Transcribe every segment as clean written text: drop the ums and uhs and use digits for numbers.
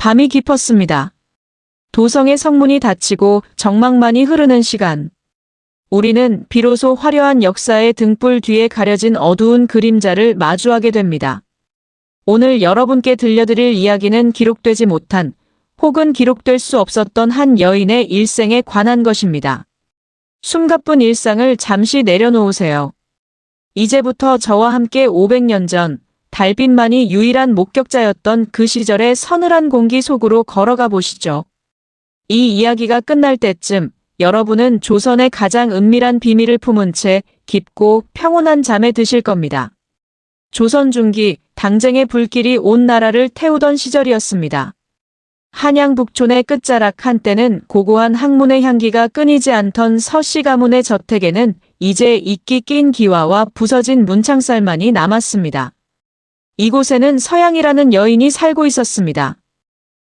밤이 깊었습니다. 도성의 성문이 닫히고 정막만이 흐르는 시간. 우리는 비로소 화려한 역사의 등불 뒤에 가려진 어두운 그림자를 마주하게 됩니다. 오늘 여러분께 들려드릴 이야기는 기록되지 못한 혹은 기록될 수 없었던 한 여인의 일생에 관한 것입니다. 숨가쁜 일상을 잠시 내려놓으세요. 이제부터 저와 함께 500년 전 달빛만이 유일한 목격자였던 그 시절의 서늘한 공기 속으로 걸어가 보시죠. 이 이야기가 끝날 때쯤 여러분은 조선의 가장 은밀한 비밀을 품은 채 깊고 평온한 잠에 드실 겁니다. 조선 중기 당쟁의 불길이 온 나라를 태우던 시절이었습니다. 한양 북촌의 끝자락 한때는 고고한 학문의 향기가 끊이지 않던 서씨 가문의 저택에는 이제 이끼 낀 기와와 부서진 문창살만이 남았습니다. 이곳에는 서양이라는 여인이 살고 있었습니다.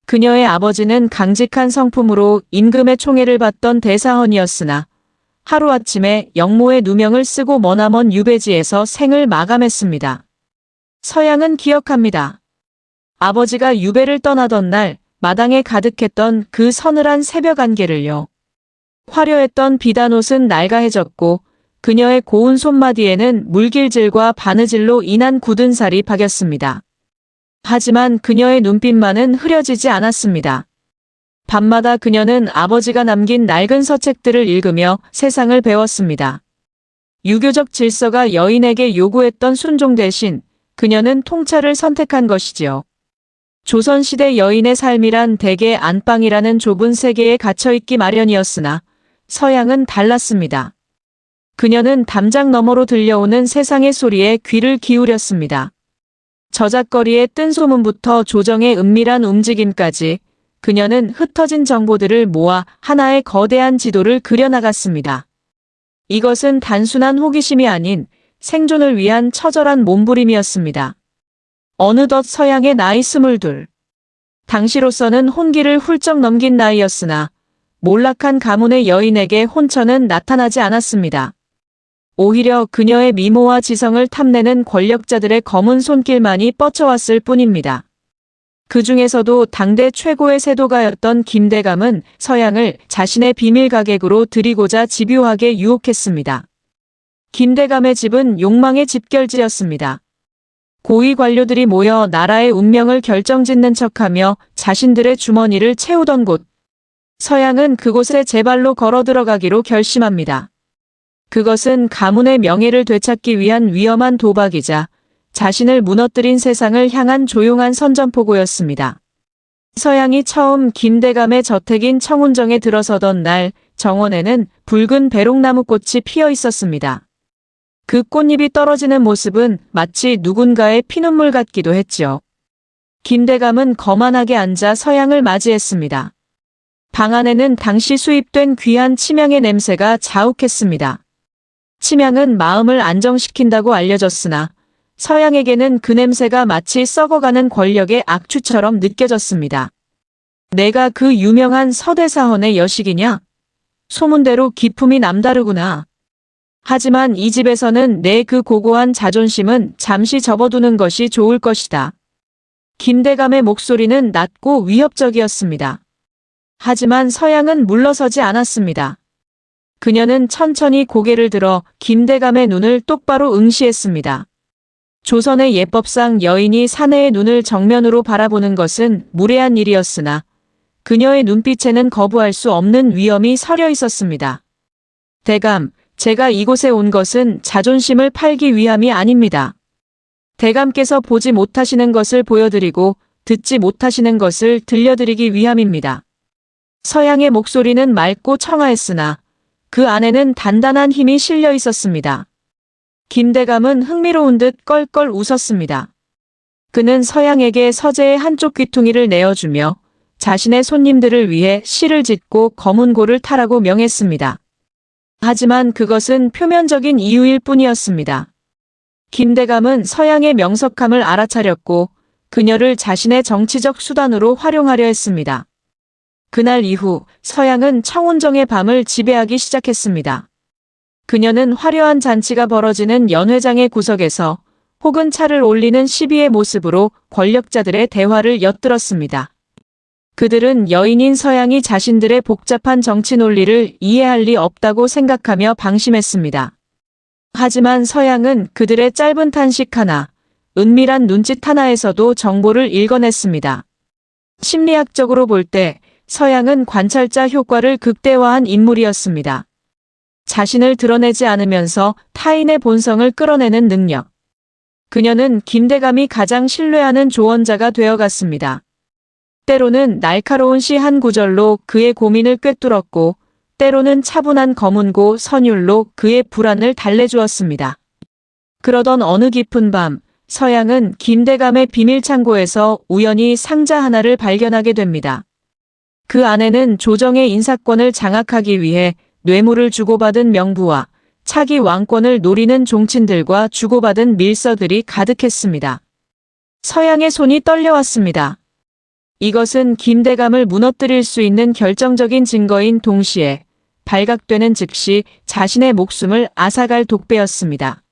그녀의 아버지는 강직한 성품으로 임금의 총애를 받던 대사헌이었으나 하루아침에 영모의 누명을 쓰고 머나먼 유배지에서 생을 마감했습니다. 서양은 기억합니다. 아버지가 유배를 떠나던 날 마당에 가득했던 그 서늘한 새벽 안개를요. 화려했던 비단옷은 낡아해졌고 그녀의 고운 손마디에는 물길질과 바느질로 인한 굳은 살이 박였습니다. 하지만 그녀의 눈빛만은 흐려지지 않았습니다. 밤마다 그녀는 아버지가 남긴 낡은 서책들을 읽으며 세상을 배웠습니다. 유교적 질서가 여인에게 요구했던 순종 대신 그녀는 통찰을 선택한 것이지요. 조선시대 여인의 삶이란 대개 안방이라는 좁은 세계에 갇혀있기 마련이었으나 서양은 달랐습니다. 그녀는 담장 너머로 들려오는 세상의 소리에 귀를 기울였습니다. 저작거리의 뜬 소문부터 조정의 은밀한 움직임까지 그녀는 흩어진 정보들을 모아 하나의 거대한 지도를 그려나갔습니다. 이것은 단순한 호기심이 아닌 생존을 위한 처절한 몸부림이었습니다. 어느덧 서양의 나이 22. 당시로서는 혼기를 훌쩍 넘긴 나이였으나 몰락한 가문의 여인에게 혼처는 나타나지 않았습니다. 오히려 그녀의 미모와 지성을 탐내는 권력자들의 검은 손길만이 뻗쳐왔을 뿐입니다. 그 중에서도 당대 최고의 세도가였던 김대감은 서양을 자신의 비밀 가객으로 들이고자 집요하게 유혹했습니다. 김대감의 집은 욕망의 집결지였습니다. 고위 관료들이 모여 나라의 운명을 결정짓는 척하며 자신들의 주머니를 채우던 곳. 서양은 그곳에 제 발로 걸어 들어가기로 결심합니다. 그것은 가문의 명예를 되찾기 위한 위험한 도박이자 자신을 무너뜨린 세상을 향한 조용한 선전포고였습니다. 서양이 처음 김대감의 저택인 청운정에 들어서던 날 정원에는 붉은 배롱나무꽃이 피어 있었습니다. 그 꽃잎이 떨어지는 모습은 마치 누군가의 피눈물 같기도 했지요. 김대감은 거만하게 앉아 서양을 맞이했습니다. 방 안에는 당시 수입된 귀한 침향의 냄새가 자욱했습니다. 침향은 마음을 안정시킨다고 알려졌으나 서양에게는 그 냄새가 마치 썩어가는 권력의 악취처럼 느껴졌습니다. 내가 그 유명한 서대사헌의 여식이냐? 소문대로 기품이 남다르구나. 하지만 이 집에서는 내 그 고고한 자존심은 잠시 접어두는 것이 좋을 것이다. 김대감의 목소리는 낮고 위협적이었습니다. 하지만 서양은 물러서지 않았습니다. 그녀는 천천히 고개를 들어 김대감의 눈을 똑바로 응시했습니다. 조선의 예법상 여인이 사내의 눈을 정면으로 바라보는 것은 무례한 일이었으나 그녀의 눈빛에는 거부할 수 없는 위엄이 서려 있었습니다. 대감, 제가 이곳에 온 것은 자존심을 팔기 위함이 아닙니다. 대감께서 보지 못하시는 것을 보여드리고 듣지 못하시는 것을 들려드리기 위함입니다. 서양의 목소리는 맑고 청아했으나 그 안에는 단단한 힘이 실려 있었습니다. 김대감은 흥미로운 듯 껄껄 웃었습니다. 그는 서양에게 서재의 한쪽 귀퉁이를 내어주며 자신의 손님들을 위해 시를 짓고 검은 고를 타라고 명했습니다. 하지만 그것은 표면적인 이유일 뿐이었습니다. 김대감은 서양의 명석함을 알아차렸고 그녀를 자신의 정치적 수단으로 활용하려 했습니다. 그날 이후 서양은 청운정의 밤을 지배하기 시작했습니다. 그녀는 화려한 잔치가 벌어지는 연회장의 구석에서 혹은 차를 올리는 시비의 모습으로 권력자들의 대화를 엿들었습니다. 그들은 여인인 서양이 자신들의 복잡한 정치 논리를 이해할 리 없다고 생각하며 방심했습니다. 하지만 서양은 그들의 짧은 탄식 하나, 은밀한 눈짓 하나에서도 정보를 읽어냈습니다. 심리학적으로 볼 때 서양은 관찰자 효과를 극대화한 인물이었습니다. 자신을 드러내지 않으면서 타인의 본성을 끌어내는 능력. 그녀는 김대감이 가장 신뢰하는 조언자가 되어갔습니다. 때로는 날카로운 시 한 구절로 그의 고민을 꿰뚫었고, 때로는 차분한 검은고 선율로 그의 불안을 달래주었습니다. 그러던 어느 깊은 밤, 서양은 김대감의 비밀 창고에서 우연히 상자 하나를 발견하게 됩니다. 그 안에는 조정의 인사권을 장악하기 위해 뇌물을 주고받은 명부와 차기 왕권을 노리는 종친들과 주고받은 밀서들이 가득했습니다. 서양의 손이 떨려왔습니다. 이것은 김대감을 무너뜨릴 수 있는 결정적인 증거인 동시에 발각되는 즉시 자신의 목숨을 앗아갈 독배였습니다.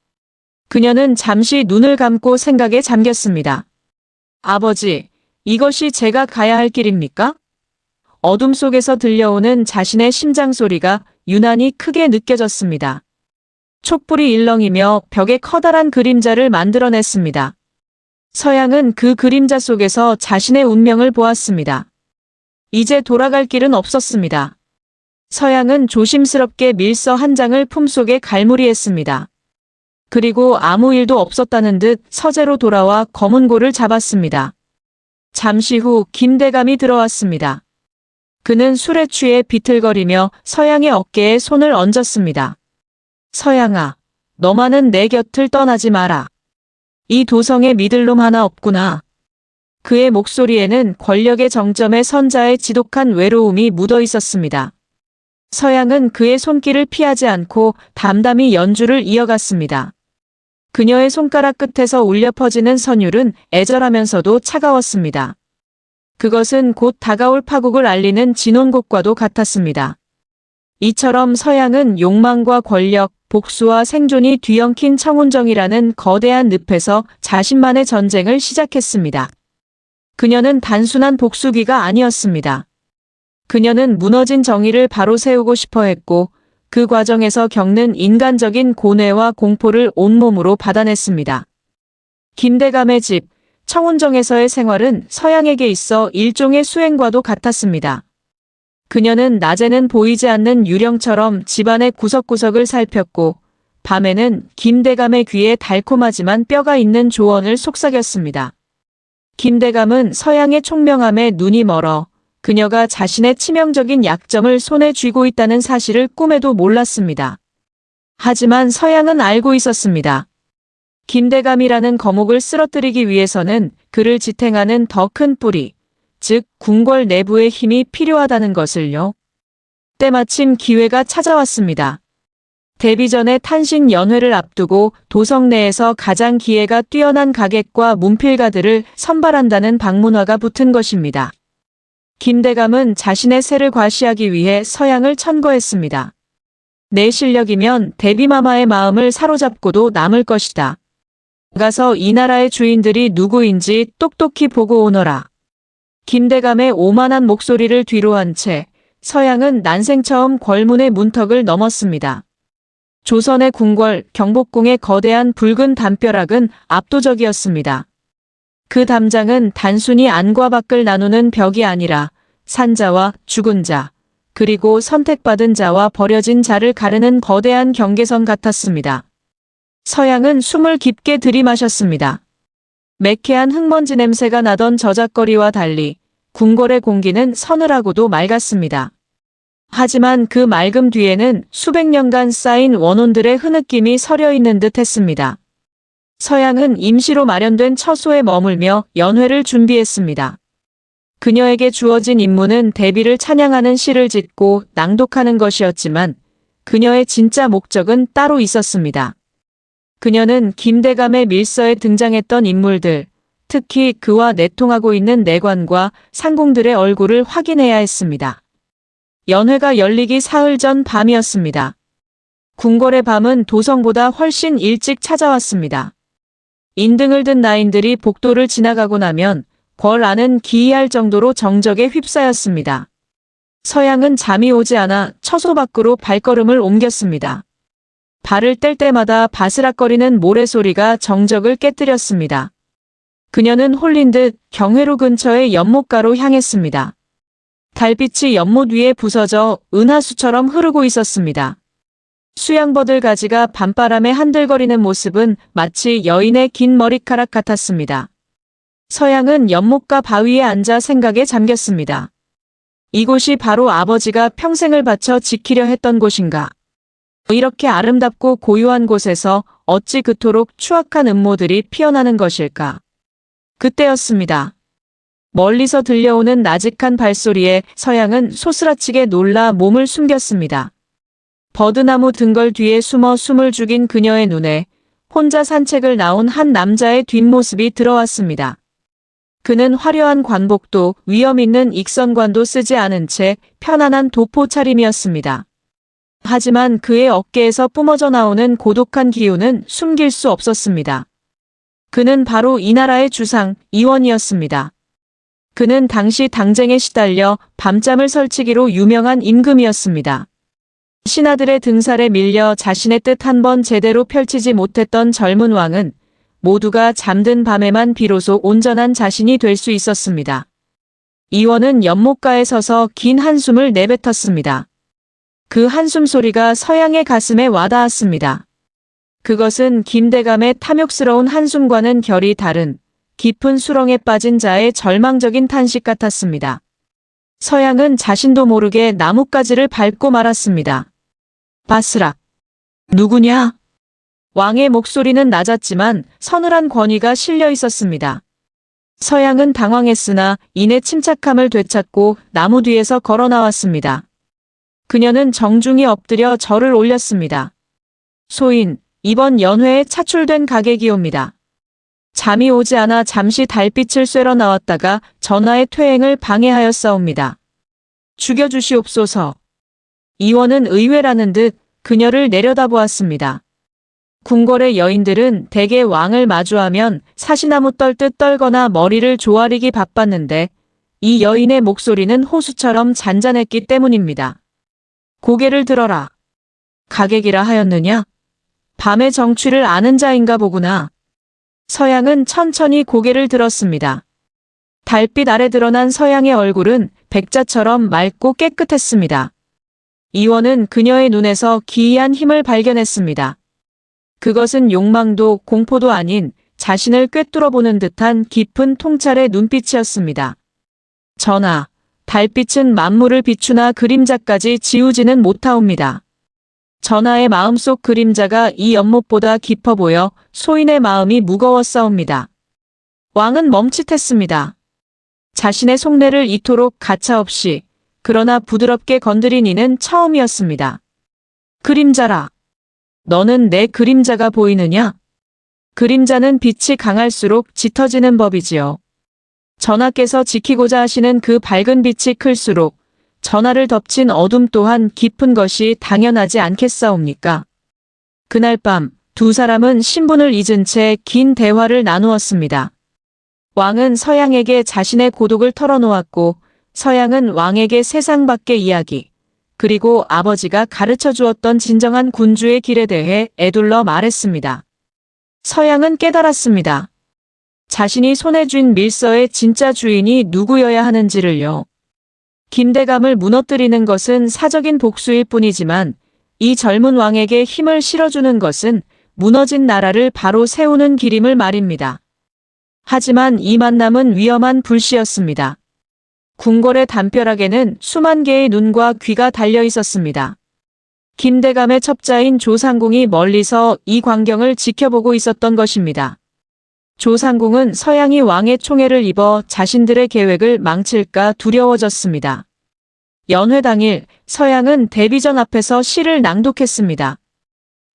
그녀는 잠시 눈을 감고 생각에 잠겼습니다. 아버지, 이것이 제가 가야 할 길입니까? 어둠 속에서 들려오는 자신의 심장 소리가 유난히 크게 느껴졌습니다. 촛불이 일렁이며 벽에 커다란 그림자를 만들어냈습니다. 서양은 그 그림자 속에서 자신의 운명을 보았습니다. 이제 돌아갈 길은 없었습니다. 서양은 조심스럽게 밀서 한 장을 품속에 갈무리했습니다. 그리고 아무 일도 없었다는 듯 서재로 돌아와 검은고를 잡았습니다. 잠시 후 김대감이 들어왔습니다. 그는 술에 취해 비틀거리며 서양의 어깨에 손을 얹었습니다. 서양아, 너만은 내 곁을 떠나지 마라. 이 도성에 믿을 놈 하나 없구나. 그의 목소리에는 권력의 정점에 선 자의 지독한 외로움이 묻어 있었습니다. 서양은 그의 손길을 피하지 않고 담담히 연주를 이어갔습니다. 그녀의 손가락 끝에서 울려 퍼지는 선율은 애절하면서도 차가웠습니다. 그것은 곧 다가올 파국을 알리는 진혼곡과도 같았습니다. 이처럼 서양은 욕망과 권력, 복수와 생존이 뒤엉킨 청운정이라는 거대한 늪에서 자신만의 전쟁을 시작했습니다. 그녀는 단순한 복수기가 아니었습니다. 그녀는 무너진 정의를 바로 세우고 싶어 했고, 그 과정에서 겪는 인간적인 고뇌와 공포를 온몸으로 받아냈습니다. 김대감의 집, 청운정에서의 생활은 서양에게 있어 일종의 수행과도 같았습니다. 그녀는 낮에는 보이지 않는 유령처럼 집안의 구석구석을 살폈고, 밤에는 김대감의 귀에 달콤하지만 뼈가 있는 조언을 속삭였습니다. 김대감은 서양의 총명함에 눈이 멀어 그녀가 자신의 치명적인 약점을 손에 쥐고 있다는 사실을 꿈에도 몰랐습니다. 하지만 서양은 알고 있었습니다. 김대감이라는 거목을 쓰러뜨리기 위해서는 그를 지탱하는 더 큰 뿌리, 즉 궁궐 내부의 힘이 필요하다는 것을요. 때마침 기회가 찾아왔습니다. 데뷔 전의 탄신 연회를 앞두고 도성 내에서 가장 기회가 뛰어난 가객과 문필가들을 선발한다는 방문화가 붙은 것입니다. 김대감은 자신의 세를 과시하기 위해 서양을 천거했습니다. 내 실력이면 데뷔마마의 마음을 사로잡고도 남을 것이다. 가서 이 나라의 주인들이 누구인지 똑똑히 보고 오너라. 김대감의 오만한 목소리를 뒤로 한 채 서양은 난생 처음 궐문의 문턱을 넘었습니다. 조선의 궁궐 경복궁의 거대한 붉은 담벼락은 압도적이었습니다. 그 담장은 단순히 안과 밖을 나누는 벽이 아니라 산자와 죽은 자, 그리고 선택받은 자와 버려진 자를 가르는 거대한 경계선 같았습니다. 서양은 숨을 깊게 들이마셨습니다. 매캐한 흙먼지 냄새가 나던 저작거리와 달리 궁궐의 공기는 서늘하고도 맑았습니다. 하지만 그 맑음 뒤에는 수백 년간 쌓인 원혼들의 흐느낌이 서려 있는 듯 했습니다. 서양은 임시로 마련된 처소에 머물며 연회를 준비했습니다. 그녀에게 주어진 임무는 데뷔를 찬양하는 시를 짓고 낭독하는 것이었지만 그녀의 진짜 목적은 따로 있었습니다. 그녀는 김대감의 밀서에 등장했던 인물들, 특히 그와 내통하고 있는 내관과 상공들의 얼굴을 확인해야 했습니다. 연회가 열리기 사흘 전 밤이었습니다. 궁궐의 밤은 도성보다 훨씬 일찍 찾아왔습니다. 인등을 든 나인들이 복도를 지나가고 나면 벌 안은 기이할 정도로 정적에 휩싸였습니다. 서양은 잠이 오지 않아 처소 밖으로 발걸음을 옮겼습니다. 발을 뗄 때마다 바스락거리는 모래소리가 정적을 깨뜨렸습니다. 그녀는 홀린 듯 경회로 근처의 연못가로 향했습니다. 달빛이 연못 위에 부서져 은하수처럼 흐르고 있었습니다. 수양버들 가지가 밤바람에 한들거리는 모습은 마치 여인의 긴 머리카락 같았습니다. 서양은 연못가 바위에 앉아 생각에 잠겼습니다. 이곳이 바로 아버지가 평생을 바쳐 지키려 했던 곳인가? 이렇게 아름답고 고요한 곳에서 어찌 그토록 추악한 음모들이 피어나는 것일까? 그때였습니다. 멀리서 들려오는 나직한 발소리에 서양은 소스라치게 놀라 몸을 숨겼습니다. 버드나무 등걸 뒤에 숨어 숨을 죽인 그녀의 눈에 혼자 산책을 나온 한 남자의 뒷모습이 들어왔습니다. 그는 화려한 관복도 위험 있는 익선관도 쓰지 않은 채 편안한 도포 차림이었습니다. 하지만 그의 어깨에서 뿜어져 나오는 고독한 기운은 숨길 수 없었습니다. 그는 바로 이 나라의 주상, 이원이었습니다. 그는 당시 당쟁에 시달려 밤잠을 설치기로 유명한 임금이었습니다. 신하들의 등살에 밀려 자신의 뜻 한 번 제대로 펼치지 못했던 젊은 왕은 모두가 잠든 밤에만 비로소 온전한 자신이 될 수 있었습니다. 이원은 연못가에 서서 긴 한숨을 내뱉었습니다. 그 한숨 소리가 서양의 가슴에 와닿았습니다. 그것은 김대감의 탐욕스러운 한숨과는 결이 다른 깊은 수렁에 빠진 자의 절망적인 탄식 같았습니다. 서양은 자신도 모르게 나뭇가지를 밟고 말았습니다. 바스락. 누구냐? 왕의 목소리는 낮았지만 서늘한 권위가 실려 있었습니다. 서양은 당황했으나 이내 침착함을 되찾고 나무 뒤에서 걸어 나왔습니다. 그녀는 정중히 엎드려 절을 올렸습니다. 소인, 이번 연회에 차출된 가객이옵니다. 잠이 오지 않아 잠시 달빛을 쐬러 나왔다가 전하의 퇴행을 방해하였사옵니다. 죽여주시옵소서. 이원은 의외라는 듯 그녀를 내려다보았습니다. 궁궐의 여인들은 대개 왕을 마주하면 사시나무 떨듯 떨거나 머리를 조아리기 바빴는데 이 여인의 목소리는 호수처럼 잔잔했기 때문입니다. 고개를 들어라. 가객이라 하였느냐? 밤의 정취를 아는 자인가 보구나. 서양은 천천히 고개를 들었습니다. 달빛 아래 드러난 서양의 얼굴은 백자처럼 맑고 깨끗했습니다. 이원은 그녀의 눈에서 기이한 힘을 발견했습니다. 그것은 욕망도 공포도 아닌 자신을 꿰뚫어보는 듯한 깊은 통찰의 눈빛이었습니다. 전하, 달빛은 만물을 비추나 그림자까지 지우지는 못하옵니다. 전하의 마음속 그림자가 이 연못보다 깊어 보여 소인의 마음이 무거웠사옵니다. 왕은 멈칫했습니다. 자신의 속내를 이토록 가차없이 그러나 부드럽게 건드린 이는 처음이었습니다. 그림자라. 너는 내 그림자가 보이느냐? 그림자는 빛이 강할수록 짙어지는 법이지요. 전하께서 지키고자 하시는 그 밝은 빛이 클수록 전하를 덮친 어둠 또한 깊은 것이 당연하지 않겠사옵니까? 그날 밤 두 사람은 신분을 잊은 채 긴 대화를 나누었습니다. 왕은 서양에게 자신의 고독을 털어놓았고 서양은 왕에게 세상 밖의 이야기, 그리고 아버지가 가르쳐 주었던 진정한 군주의 길에 대해 에둘러 말했습니다. 서양은 깨달았습니다. 자신이 손에 쥔 밀서의 진짜 주인이 누구여야 하는지를요. 김대감을 무너뜨리는 것은 사적인 복수일 뿐이지만 이 젊은 왕에게 힘을 실어주는 것은 무너진 나라를 바로 세우는 길임을 말입니다. 하지만 이 만남은 위험한 불씨였습니다. 궁궐의 담벼락에는 수만 개의 눈과 귀가 달려 있었습니다. 김대감의 첩자인 조상궁이 멀리서 이 광경을 지켜보고 있었던 것입니다. 조상궁은 서양이 왕의 총애를 입어 자신들의 계획을 망칠까 두려워졌습니다. 연회 당일 서양은 대비전 앞에서 시를 낭독했습니다.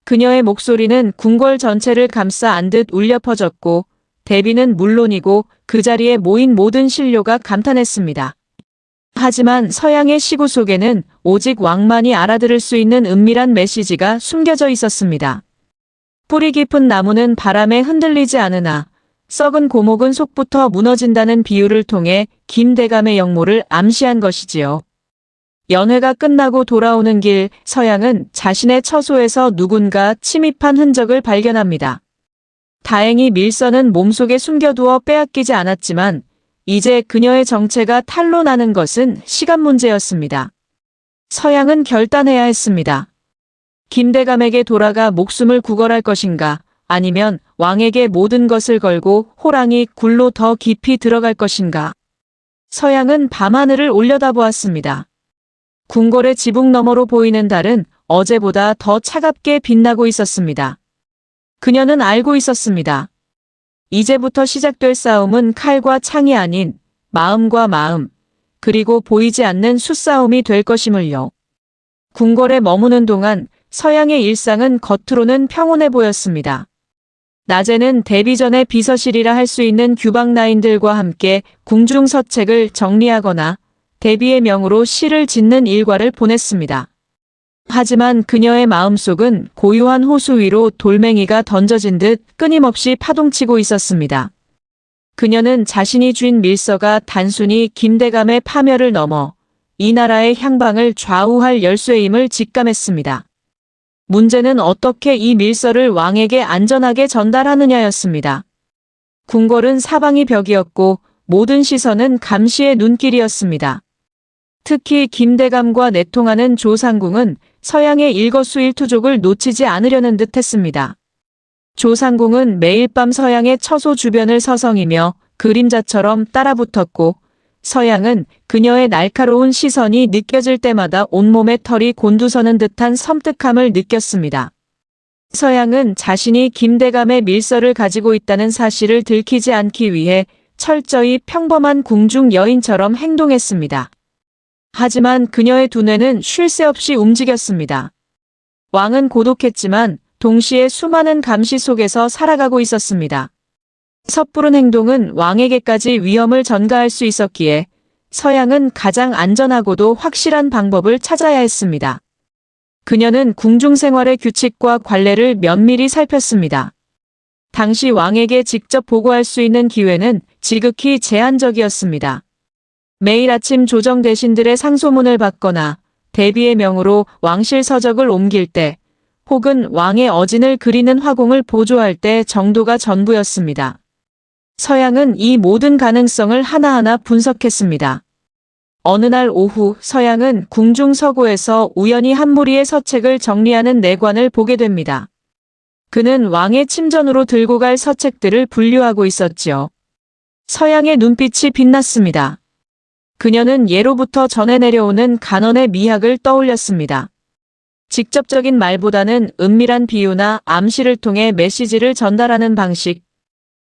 그녀의 목소리는 궁궐 전체를 감싸 안듯 울려 퍼졌고 대비는 물론이고 그 자리에 모인 모든 신료가 감탄했습니다. 하지만 서양의 시구 속에는 오직 왕만이 알아들을 수 있는 은밀한 메시지가 숨겨져 있었습니다. 뿌리 깊은 나무는 바람에 흔들리지 않으나 썩은 고목은 속부터 무너진다는 비유를 통해 김대감의 역모를 암시한 것이지요. 연회가 끝나고 돌아오는 길 서양은 자신의 처소에서 누군가 침입한 흔적을 발견합니다. 다행히 밀서는 몸속에 숨겨두어 빼앗기지 않았지만 이제 그녀의 정체가 탄로나는 것은 시간 문제였습니다. 서양은 결단해야 했습니다. 김대감에게 돌아가 목숨을 구걸할 것인가, 아니면 왕에게 모든 것을 걸고 호랑이 굴로 더 깊이 들어갈 것인가. 서양은 밤하늘을 올려다보았습니다. 궁궐의 지붕 너머로 보이는 달은 어제보다 더 차갑게 빛나고 있었습니다. 그녀는 알고 있었습니다. 이제부터 시작될 싸움은 칼과 창이 아닌 마음과 마음, 그리고 보이지 않는 수싸움이 될 것임을요. 궁궐에 머무는 동안 서양의 일상은 겉으로는 평온해 보였습니다. 낮에는 데뷔 전에 비서실이라 할 수 있는 규방라인들과 함께 궁중서책을 정리하거나 데뷔의 명으로 시를 짓는 일과를 보냈습니다. 하지만 그녀의 마음속은 고요한 호수 위로 돌멩이가 던져진 듯 끊임없이 파동치고 있었습니다. 그녀는 자신이 쥔 밀서가 단순히 김대감의 파멸을 넘어 이 나라의 향방을 좌우할 열쇠임을 직감했습니다. 문제는 어떻게 이 밀서를 왕에게 안전하게 전달하느냐였습니다. 궁궐은 사방이 벽이었고 모든 시선은 감시의 눈길이었습니다. 특히 김대감과 내통하는 조상궁은 서양의 일거수일투족을 놓치지 않으려는 듯했습니다. 조상궁은 매일 밤 서양의 처소 주변을 서성이며 그림자처럼 따라붙었고 서양은 그녀의 날카로운 시선이 느껴질 때마다 온몸에 털이 곤두서는 듯한 섬뜩함을 느꼈습니다. 서양은 자신이 김대감의 밀서를 가지고 있다는 사실을 들키지 않기 위해 철저히 평범한 궁중 여인처럼 행동했습니다. 하지만 그녀의 두뇌는 쉴 새 없이 움직였습니다. 왕은 고독했지만 동시에 수많은 감시 속에서 살아가고 있었습니다. 섣부른 행동은 왕에게까지 위험을 전가할 수 있었기에 서양은 가장 안전하고도 확실한 방법을 찾아야 했습니다. 그녀는 궁중 생활의 규칙과 관례를 면밀히 살폈습니다. 당시 왕에게 직접 보고할 수 있는 기회는 지극히 제한적이었습니다. 매일 아침 조정 대신들의 상소문을 받거나 대비의 명으로 왕실 서적을 옮길 때 혹은 왕의 어진을 그리는 화공을 보조할 때 정도가 전부였습니다. 서양은 이 모든 가능성을 하나하나 분석했습니다. 어느 날 오후 서양은 궁중 서고에서 우연히 한 무리의 서책을 정리하는 내관을 보게 됩니다. 그는 왕의 침전으로 들고 갈 서책들을 분류하고 있었지요. 서양의 눈빛이 빛났습니다. 그녀는 예로부터 전해 내려오는 간언의 미학을 떠올렸습니다. 직접적인 말보다는 은밀한 비유나 암시를 통해 메시지를 전달하는 방식.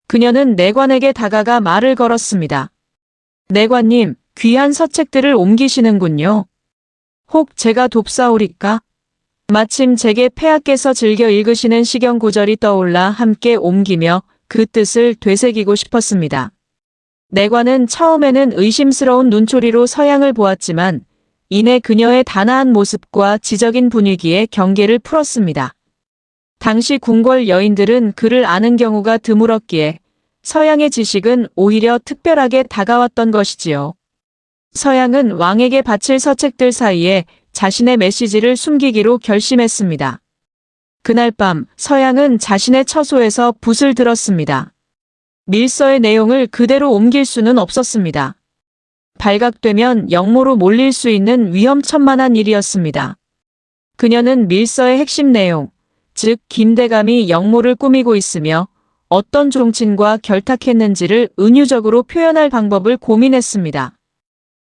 그녀는 내관에게 다가가 말을 걸었습니다. 내관님, 귀한 서책들을 옮기시는군요. 혹 제가 돕사오리까? 마침 제게 폐하께서 즐겨 읽으시는 시경 구절이 떠올라 함께 옮기며 그 뜻을 되새기고 싶었습니다. 내관은 처음에는 의심스러운 눈초리로 서양을 보았지만 이내 그녀의 단아한 모습과 지적인 분위기에 경계를 풀었습니다. 당시 궁궐 여인들은 그를 아는 경우가 드물었기에 서양의 지식은 오히려 특별하게 다가왔던 것이지요. 서양은 왕에게 바칠 서책들 사이에 자신의 메시지를 숨기기로 결심했습니다. 그날 밤 서양은 자신의 처소에서 붓을 들었습니다. 밀서의 내용을 그대로 옮길 수는 없었습니다. 발각되면 역모로 몰릴 수 있는 위험천만한 일이었습니다. 그녀는 밀서의 핵심 내용, 즉 김대감이 역모를 꾸미고 있으며 어떤 종친과 결탁했는지를 은유적으로 표현할 방법을 고민했습니다.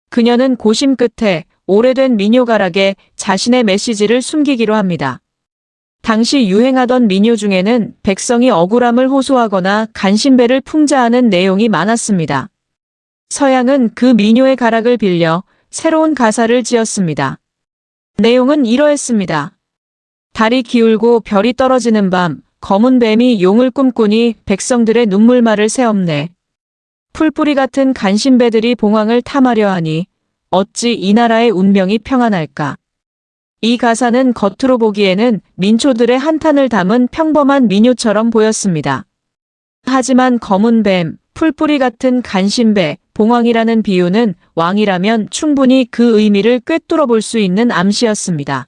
그녀는 고심 끝에 오래된 민요가락에 자신의 메시지를 숨기기로 합니다. 당시 유행하던 민요 중에는 백성이 억울함을 호소하거나 간신배를 풍자하는 내용이 많았습니다. 서양은 그 민요의 가락을 빌려 새로운 가사를 지었습니다. 내용은 이러했습니다. 달이 기울고 별이 떨어지는 밤 검은 뱀이 용을 꿈꾸니 백성들의 눈물말을 새엄네. 풀뿌리 같은 간신배들이 봉황을 탐하려 하니 어찌 이 나라의 운명이 평안할까. 이 가사는 겉으로 보기에는 민초들의 한탄을 담은 평범한 민요처럼 보였습니다. 하지만 검은 뱀, 풀뿌리 같은 간신배, 봉황이라는 비유는 왕이라면 충분히 그 의미를 꿰뚫어 볼 수 있는 암시였습니다.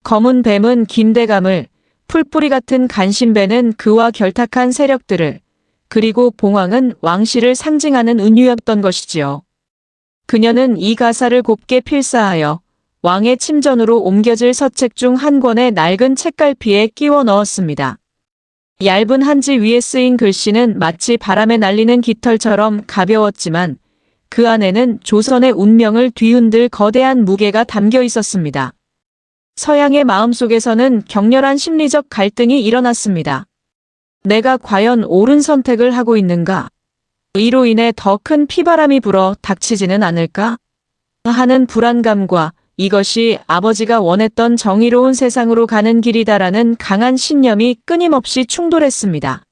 검은 뱀은 김대감을, 풀뿌리 같은 간신배는 그와 결탁한 세력들을, 그리고 봉황은 왕실을 상징하는 은유였던 것이지요. 그녀는 이 가사를 곱게 필사하여 왕의 침전으로 옮겨질 서책 중 한 권의 낡은 책갈피에 끼워 넣었습니다. 얇은 한지 위에 쓰인 글씨는 마치 바람에 날리는 깃털처럼 가벼웠지만 그 안에는 조선의 운명을 뒤흔들 거대한 무게가 담겨 있었습니다. 서양의 마음속에서는 격렬한 심리적 갈등이 일어났습니다. 내가 과연 옳은 선택을 하고 있는가? 이로 인해 더 큰 피바람이 불어 닥치지는 않을까? 하는 불안감과 이것이 아버지가 원했던 정의로운 세상으로 가는 길이다라는 강한 신념이 끊임없이 충돌했습니다.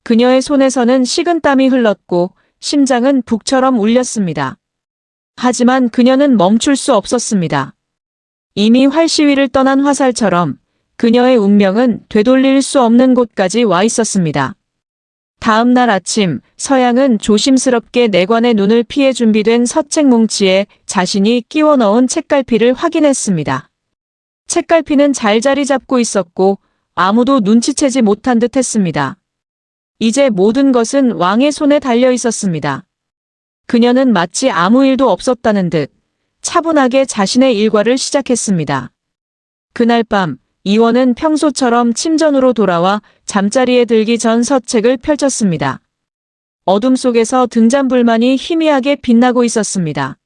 그녀의 손에서는 식은땀이 흘렀고 심장은 북처럼 울렸습니다. 하지만 그녀는 멈출 수 없었습니다. 이미 활시위를 떠난 화살처럼 그녀의 운명은 되돌릴 수 없는 곳까지 와 있었습니다. 다음 날 아침, 서양은 조심스럽게 내관의 눈을 피해 준비된 서책 뭉치에 자신이 끼워 넣은 책갈피를 확인했습니다. 책갈피는 잘 자리 잡고 있었고 아무도 눈치채지 못한 듯 했습니다. 이제 모든 것은 왕의 손에 달려 있었습니다. 그녀는 마치 아무 일도 없었다는 듯 차분하게 자신의 일과를 시작했습니다. 그날 밤, 이원은 평소처럼 침전으로 돌아와 잠자리에 들기 전 서책을 펼쳤습니다. 어둠 속에서 등잔불만이 희미하게 빛나고 있었습니다.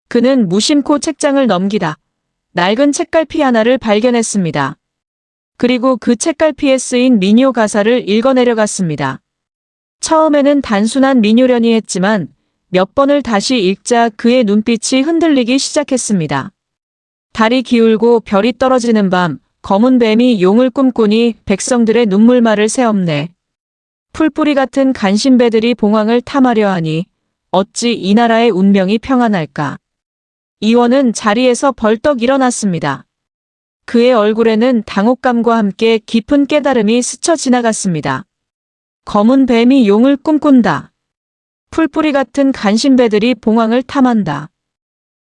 그는 무심코 책장을 넘기다 낡은 책갈피 하나를 발견했습니다. 그리고 그 책갈피에 쓰인 민요 가사를 읽어내려갔습니다. 처음에는 단순한 민요련이 했지만 몇 번을 다시 읽자 그의 눈빛이 흔들리기 시작했습니다. 달이 기울고 별이 떨어지는 밤, 검은 뱀이 용을 꿈꾸니 백성들의 눈물말을 새엄네. 풀뿌리 같은 간신배들이 봉황을 탐하려 하니 어찌 이 나라의 운명이 평안할까. 이원은 자리에서 벌떡 일어났습니다. 그의 얼굴에는 당혹감과 함께 깊은 깨달음이 스쳐 지나갔습니다. 검은 뱀이 용을 꿈꾼다. 풀뿌리 같은 간신배들이 봉황을 탐한다.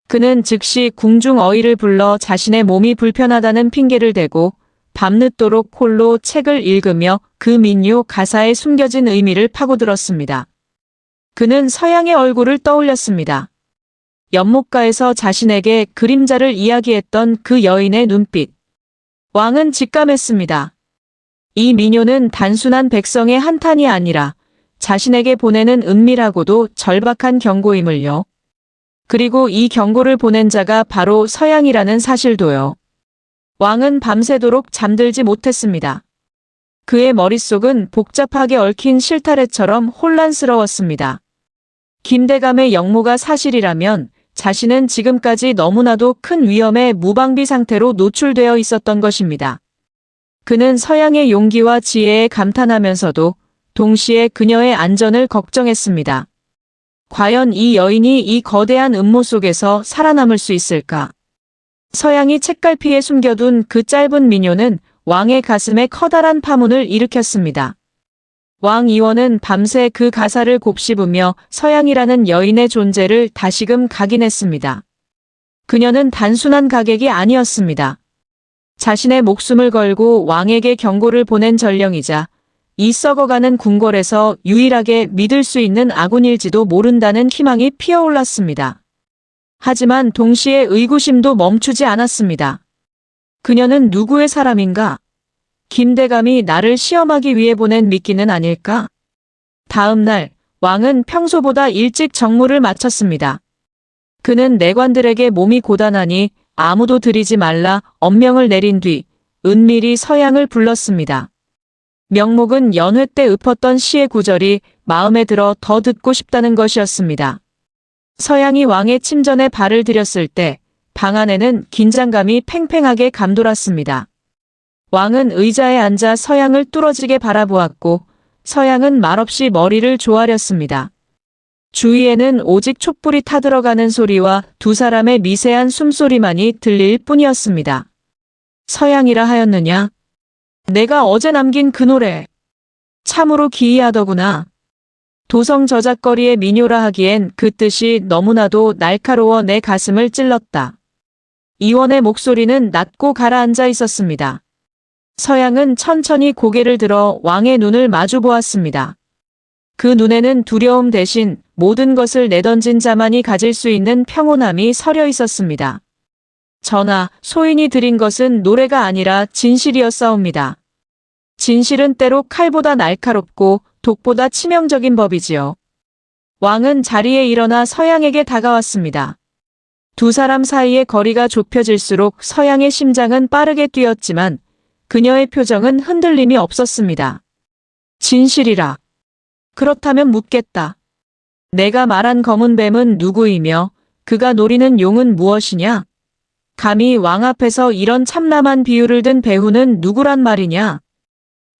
그는 즉시 궁중 어이를 불러 자신의 몸이 불편하다는 핑계를 대고 밤늦도록 홀로 책을 읽으며 그 민요 가사에 숨겨진 의미를 파고들었습니다. 그는 서양의 얼굴을 떠올렸습니다. 연못가에서 자신에게 그림자를 이야기했던 그 여인의 눈빛. 왕은 직감했습니다. 이 민요는 단순한 백성의 한탄이 아니라 자신에게 보내는 은밀하고도 절박한 경고임을요. 그리고 이 경고를 보낸 자가 바로 서양이라는 사실도요. 왕은 밤새도록 잠들지 못했습니다. 그의 머릿속은 복잡하게 얽힌 실타래처럼 혼란스러웠습니다. 김대감의 역모가 사실이라면 자신은 지금까지 너무나도 큰 위험에 무방비 상태로 노출되어 있었던 것입니다. 그는 서양의 용기와 지혜에 감탄하면서도 동시에 그녀의 안전을 걱정했습니다. 과연 이 여인이 이 거대한 음모 속에서 살아남을 수 있을까? 서양이 책갈피에 숨겨둔 그 짧은 민요는 왕의 가슴에 커다란 파문을 일으켰습니다. 왕 이원은 밤새 그 가사를 곱씹으며 서양이라는 여인의 존재를 다시금 각인했습니다. 그녀는 단순한 가객이 아니었습니다. 자신의 목숨을 걸고 왕에게 경고를 보낸 전령이자 이 썩어가는 궁궐에서 유일하게 믿을 수 있는 아군일지도 모른다는 희망이 피어올랐습니다. 하지만 동시에 의구심도 멈추지 않았습니다. 그녀는 누구의 사람인가? 김대감이 나를 시험하기 위해 보낸 미끼는 아닐까? 다음 날 왕은 평소보다 일찍 정무를 마쳤습니다. 그는 내관들에게 몸이 고단하니 아무도 들이지 말라 엄명을 내린 뒤 은밀히 서양을 불렀습니다. 명목은 연회 때 읊었던 시의 구절이 마음에 들어 더 듣고 싶다는 것이었습니다. 서양이 왕의 침전에 발을 들였을 때 방 안에는 긴장감이 팽팽하게 감돌았습니다. 왕은 의자에 앉아 서양을 뚫어지게 바라보았고 서양은 말없이 머리를 조아렸습니다. 주위에는 오직 촛불이 타들어가는 소리와 두 사람의 미세한 숨소리만이 들릴 뿐이었습니다. 서양이라 하였느냐? 내가 어제 남긴 그 노래. 참으로 기이하더구나. 도성 저작거리의 미녀라 하기엔 그 뜻이 너무나도 날카로워 내 가슴을 찔렀다. 이원의 목소리는 낮고 가라앉아 있었습니다. 서양은 천천히 고개를 들어 왕의 눈을 마주 보았습니다. 그 눈에는 두려움 대신 모든 것을 내던진 자만이 가질 수 있는 평온함이 서려 있었습니다. 전하, 소인이 드린 것은 노래가 아니라 진실이었사옵니다. 진실은 때로 칼보다 날카롭고 독보다 치명적인 법이지요. 왕은 자리에 일어나 서양에게 다가왔습니다. 두 사람 사이의 거리가 좁혀질수록 서양의 심장은 빠르게 뛰었지만 그녀의 표정은 흔들림이 없었습니다. 진실이라. 그렇다면 묻겠다. 내가 말한 검은 뱀은 누구이며 그가 노리는 용은 무엇이냐? 감히 왕 앞에서 이런 참남한 비유를 든 배후는 누구란 말이냐?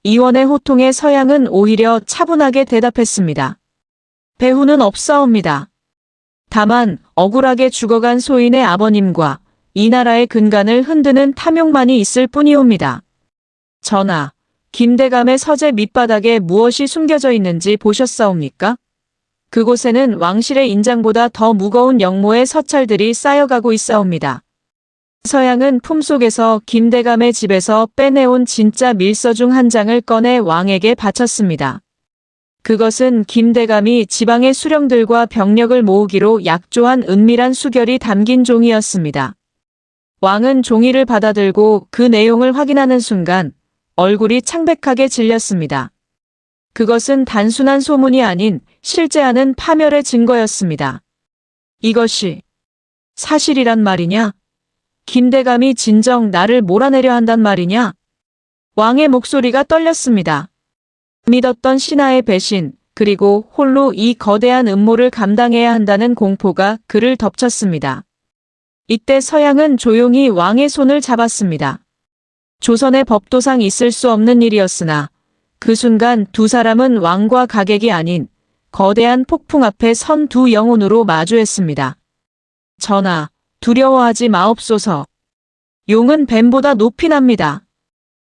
이원의 호통에 서양은 오히려 차분하게 대답했습니다. 배후는 없사옵니다. 다만 억울하게 죽어간 소인의 아버님과 이 나라의 근간을 흔드는 탐욕만이 있을 뿐이옵니다. 전하, 김대감의 서재 밑바닥에 무엇이 숨겨져 있는지 보셨사옵니까? 그곳에는 왕실의 인장보다 더 무거운 영모의 서찰들이 쌓여가고 있사옵니다. 서양은 품속에서 김대감의 집에서 빼내온 진짜 밀서 중 한 장을 꺼내 왕에게 바쳤습니다. 그것은 김대감이 지방의 수령들과 병력을 모으기로 약조한 은밀한 수결이 담긴 종이었습니다. 왕은 종이를 받아들고 그 내용을 확인하는 순간 얼굴이 창백하게 질렸습니다. 그것은 단순한 소문이 아닌 실제하는 파멸의 증거였습니다. 이것이 사실이란 말이냐? 김대감이 진정 나를 몰아내려 한단 말이냐? 왕의 목소리가 떨렸습니다. 믿었던 신하의 배신, 그리고 홀로 이 거대한 음모를 감당해야 한다는 공포가 그를 덮쳤습니다. 이때 서양은 조용히 왕의 손을 잡았습니다. 조선의 법도상 있을 수 없는 일이었으나 그 순간 두 사람은 왕과 가객이 아닌 거대한 폭풍 앞에 선 두 영혼으로 마주했습니다. 전하, 두려워하지 마옵소서. 용은 뱀보다 높이 납니다.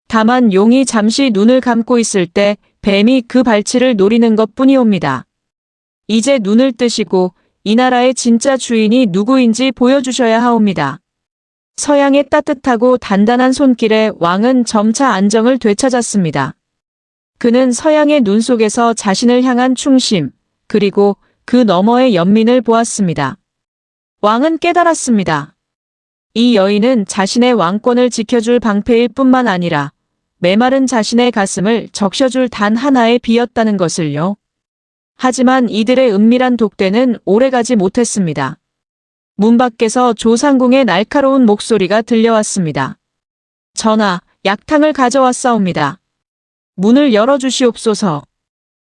다만 용이 잠시 눈을 감고 있을 때 뱀이 그 발치를 노리는 것뿐이옵니다. 이제 눈을 뜨시고 이 나라의 진짜 주인이 누구인지 보여주셔야 하옵니다. 서양의 따뜻하고 단단한 손길에 왕은 점차 안정을 되찾았습니다. 그는 서양의 눈 속에서 자신을 향한 충심, 그리고 그 너머의 연민을 보았습니다. 왕은 깨달았습니다. 이 여인은 자신의 왕권을 지켜줄 방패일 뿐만 아니라 메마른 자신의 가슴을 적셔줄 단 하나의 비였다는 것을요. 하지만 이들의 은밀한 독대는 오래가지 못했습니다. 문 밖에서 조상궁의 날카로운 목소리가 들려왔습니다. 전하, 약탕을 가져왔사옵니다. 문을 열어주시옵소서.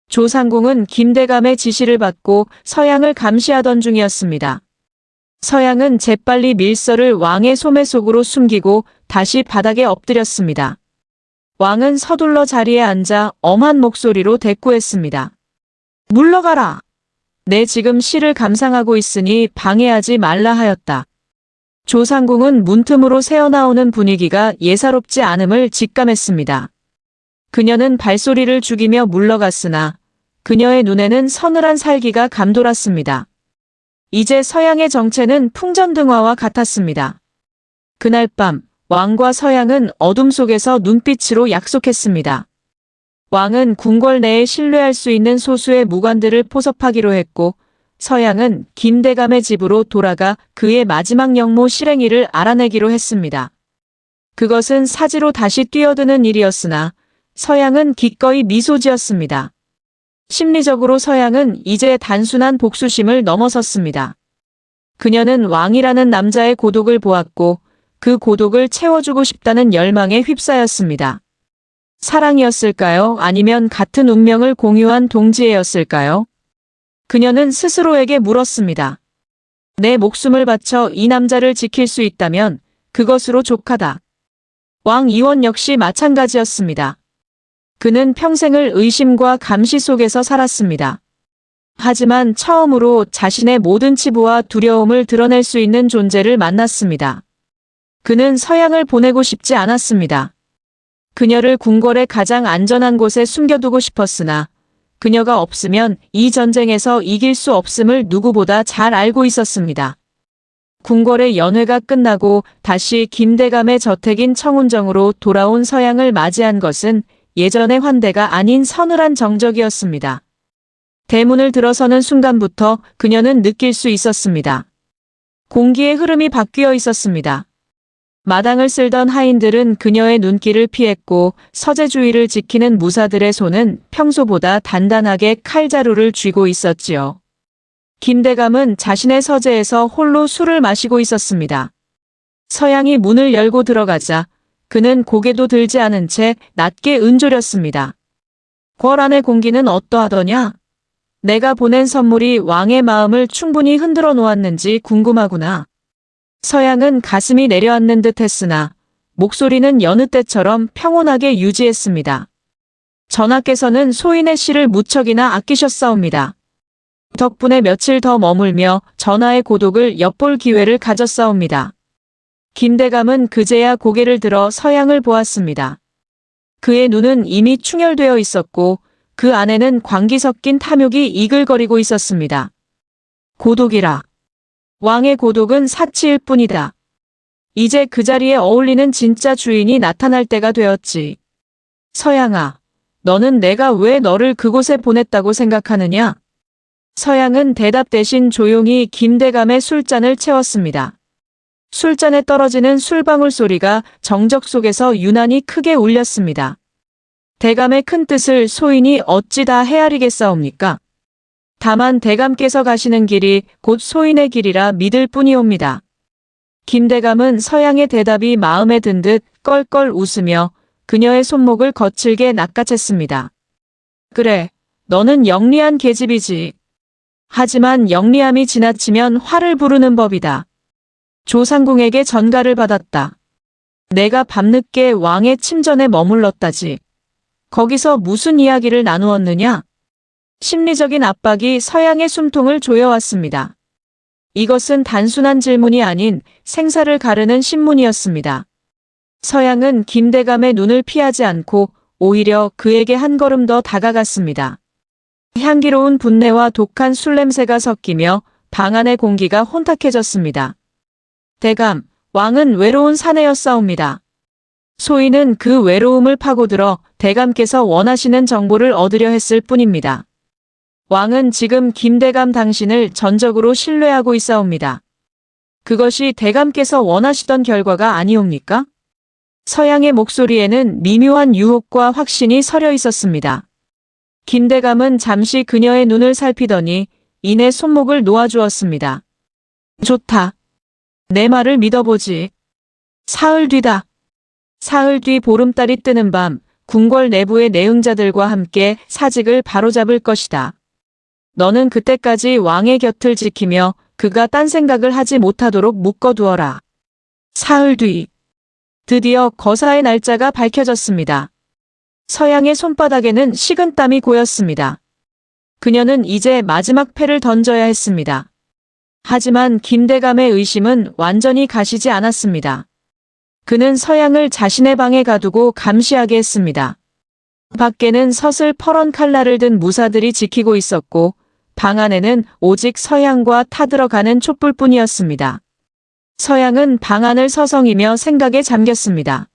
조상궁은 김대감의 지시를 받고 서양을 감시하던 중이었습니다. 서양은 재빨리 밀서를 왕의 소매 속으로 숨기고 다시 바닥에 엎드렸습니다. 왕은 서둘러 자리에 앉아 엄한 목소리로 대꾸했습니다. 물러가라. 내 지금 시를 감상하고 있으니 방해하지 말라 하였다. 조상궁은 문틈으로 새어나오는 분위기가 예사롭지 않음을 직감했습니다. 그녀는 발소리를 죽이며 물러갔으나 그녀의 눈에는 서늘한 살기가 감돌았습니다. 이제 서양의 정체는 풍전등화와 같았습니다. 그날 밤 왕과 서양은 어둠 속에서 눈빛으로 약속했습니다. 왕은 궁궐 내에 신뢰할 수 있는 소수의 무관들을 포섭하기로 했고 서양은 김대감의 집으로 돌아가 그의 마지막 영모 실행일을 알아내기로 했습니다. 그것은 사지로 다시 뛰어드는 일이었으나 서양은 기꺼이 미소 지었습니다. 심리적으로 서양은 이제 단순한 복수심을 넘어섰습니다. 그녀는 왕이라는 남자의 고독을 보았고 그 고독을 채워주고 싶다는 열망에 휩싸였습니다. 사랑이었을까요? 아니면 같은 운명을 공유한 동지애였을까요? 그녀는 스스로에게 물었습니다. 내 목숨을 바쳐 이 남자를 지킬 수 있다면 그것으로 족하다. 왕 이원 역시 마찬가지였습니다. 그는 평생을 의심과 감시 속에서 살았습니다. 하지만 처음으로 자신의 모든 치부와 두려움을 드러낼 수 있는 존재를 만났습니다. 그는 서양을 보내고 싶지 않았습니다. 그녀를 궁궐의 가장 안전한 곳에 숨겨두고 싶었으나 그녀가 없으면 이 전쟁에서 이길 수 없음을 누구보다 잘 알고 있었습니다. 궁궐의 연회가 끝나고 다시 김대감의 저택인 청운정으로 돌아온 서양을 맞이한 것은 예전의 환대가 아닌 서늘한 정적이었습니다. 대문을 들어서는 순간부터 그녀는 느낄 수 있었습니다. 공기의 흐름이 바뀌어 있었습니다. 마당을 쓸던 하인들은 그녀의 눈길을 피했고 서재 주위를 지키는 무사들의 손은 평소보다 단단하게 칼자루를 쥐고 있었지요. 김대감은 자신의 서재에서 홀로 술을 마시고 있었습니다. 서양이 문을 열고 들어가자 그는 고개도 들지 않은 채 낮게 은조렸습니다. 궐 안의 공기는 어떠하더냐? 내가 보낸 선물이 왕의 마음을 충분히 흔들어 놓았는지 궁금하구나. 서양은 가슴이 내려앉는 듯 했으나 목소리는 여느 때처럼 평온하게 유지했습니다. 전하께서는 소인의 씨를 무척이나 아끼셨사옵니다. 덕분에 며칠 더 머물며 전하의 고독을 엿볼 기회를 가졌사옵니다. 김대감은 그제야 고개를 들어 서양을 보았습니다. 그의 눈은 이미 충혈되어 있었고 그 안에는 광기 섞인 탐욕이 이글거리고 있었습니다. 고독이라. 왕의 고독은 사치일 뿐이다. 이제 그 자리에 어울리는 진짜 주인이 나타날 때가 되었지. 서양아, 너는 내가 왜 너를 그곳에 보냈다고 생각하느냐? 서양은 대답 대신 조용히 김대감의 술잔을 채웠습니다. 술잔에 떨어지는 술방울 소리가 정적 속에서 유난히 크게 울렸습니다. 대감의 큰 뜻을 소인이 어찌 다 헤아리겠사옵니까? 다만 대감께서 가시는 길이 곧 소인의 길이라 믿을 뿐이옵니다. 김대감은 서양의 대답이 마음에 든 듯 껄껄 웃으며 그녀의 손목을 거칠게 낚아챘습니다. 그래, 너는 영리한 계집이지. 하지만 영리함이 지나치면 화를 부르는 법이다. 조상궁에게 전가를 받았다. 내가 밤늦게 왕의 침전에 머물렀다지. 거기서 무슨 이야기를 나누었느냐? 심리적인 압박이 서양의 숨통을 조여왔습니다. 이것은 단순한 질문이 아닌 생사를 가르는 신문이었습니다. 서양은 김대감의 눈을 피하지 않고 오히려 그에게 한 걸음 더 다가갔습니다. 향기로운 분내와 독한 술 냄새가 섞이며 방 안의 공기가 혼탁해졌습니다. 대감, 왕은 외로운 사내였사옵니다. 소인은 그 외로움을 파고들어 대감께서 원하시는 정보를 얻으려 했을 뿐입니다. 왕은 지금 김대감 당신을 전적으로 신뢰하고 있사옵니다. 그것이 대감께서 원하시던 결과가 아니옵니까? 서양의 목소리에는 미묘한 유혹과 확신이 서려 있었습니다. 김대감은 잠시 그녀의 눈을 살피더니 이내 손목을 놓아주었습니다. 좋다. 내 말을 믿어보지. 사흘 뒤다. 사흘 뒤 보름달이 뜨는 밤 궁궐 내부의 내응자들과 함께 사직을 바로잡을 것이다. 너는 그때까지 왕의 곁을 지키며 그가 딴 생각을 하지 못하도록 묶어두어라. 사흘 뒤. 드디어 거사의 날짜가 밝혀졌습니다. 서양의 손바닥에는 식은땀이 고였습니다. 그녀는 이제 마지막 패를 던져야 했습니다. 하지만 김대감의 의심은 완전히 가시지 않았습니다. 그는 서양을 자신의 방에 가두고 감시하게 했습니다. 밖에는 서슬 퍼런 칼날을 든 무사들이 지키고 있었고 방 안에는 오직 서양과 타들어가는 촛불뿐이었습니다. 서양은 방 안을 서성이며 생각에 잠겼습니다.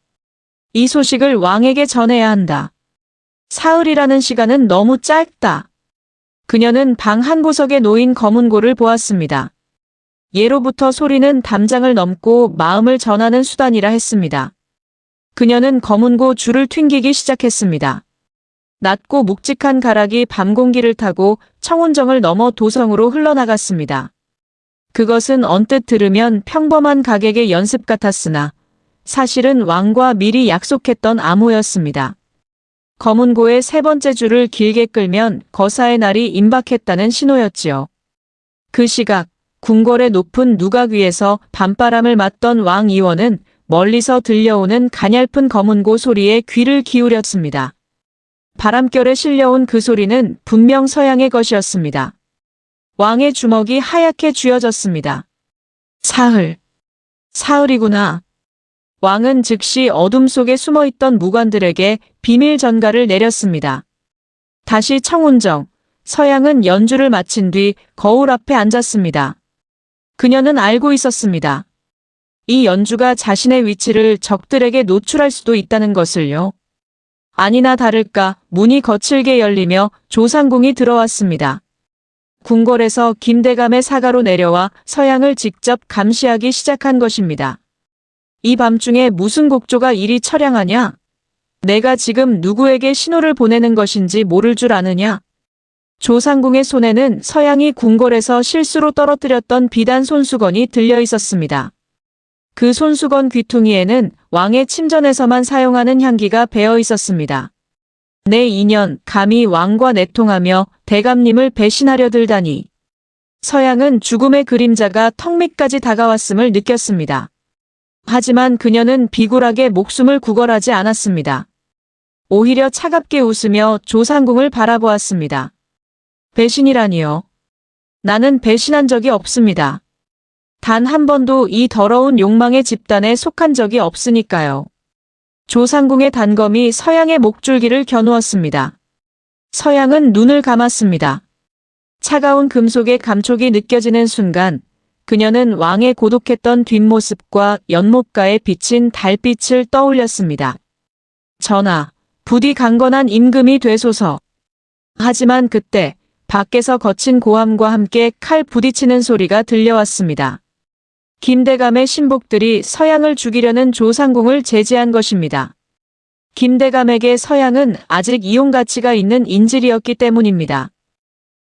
이 소식을 왕에게 전해야 한다. 사흘이라는 시간은 너무 짧다. 그녀는 방 한 구석에 놓인 검은고를 보았습니다. 예로부터 소리는 담장을 넘고 마음을 전하는 수단이라 했습니다. 그녀는 검은고 줄을 튕기기 시작했습니다. 낮고 묵직한 가락이 밤 공기를 타고 청운정을 넘어 도성으로 흘러나갔습니다. 그것은 언뜻 들으면 평범한 가객의 연습 같았으나 사실은 왕과 미리 약속했던 암호였습니다. 검은고의 세 번째 줄을 길게 끌면 거사의 날이 임박했다는 신호였지요. 그 시각 궁궐의 높은 누각 위에서 밤바람을 맞던 왕 이원은 멀리서 들려오는 가냘픈 검은고 소리에 귀를 기울였습니다. 바람결에 실려온 그 소리는 분명 서양의 것이었습니다. 왕의 주먹이 하얗게 쥐어졌습니다. 사흘. 사흘이구나. 왕은 즉시 어둠 속에 숨어있던 무관들에게 비밀 전가를 내렸습니다. 다시 청운정, 서양은 연주를 마친 뒤 거울 앞에 앉았습니다. 그녀는 알고 있었습니다. 이 연주가 자신의 위치를 적들에게 노출할 수도 있다는 것을요. 아니나 다를까 문이 거칠게 열리며 조상궁이 들어왔습니다. 궁궐에서 김대감의 사가로 내려와 서양을 직접 감시하기 시작한 것입니다. 이 밤중에 무슨 곡조가 이리 처량하냐? 내가 지금 누구에게 신호를 보내는 것인지 모를 줄 아느냐? 조상궁의 손에는 서양이 궁궐에서 실수로 떨어뜨렸던 비단 손수건이 들려 있었습니다. 그 손수건 귀퉁이에는 왕의 침전에서만 사용하는 향기가 배어 있었습니다. 내 인연, 감히 왕과 내통하며 대감님을 배신하려 들다니. 서양은 죽음의 그림자가 턱 밑까지 다가왔음을 느꼈습니다. 하지만 그녀는 비굴하게 목숨을 구걸하지 않았습니다. 오히려 차갑게 웃으며 조상궁을 바라보았습니다. 배신이라니요. 나는 배신한 적이 없습니다. 단 한 번도 이 더러운 욕망의 집단에 속한 적이 없으니까요. 조상궁의 단검이 서양의 목줄기를 겨누었습니다. 서양은 눈을 감았습니다. 차가운 금속의 감촉이 느껴지는 순간 그녀는 왕의 고독했던 뒷모습과 연못가에 비친 달빛을 떠올렸습니다. 전하, 부디 강건한 임금이 되소서. 하지만 그때 밖에서 거친 고함과 함께 칼 부딪히는 소리가 들려왔습니다. 김대감의 신복들이 서양을 죽이려는 조상궁을 제지한 것입니다. 김대감에게 서양은 아직 이용 가치가 있는 인질이었기 때문입니다.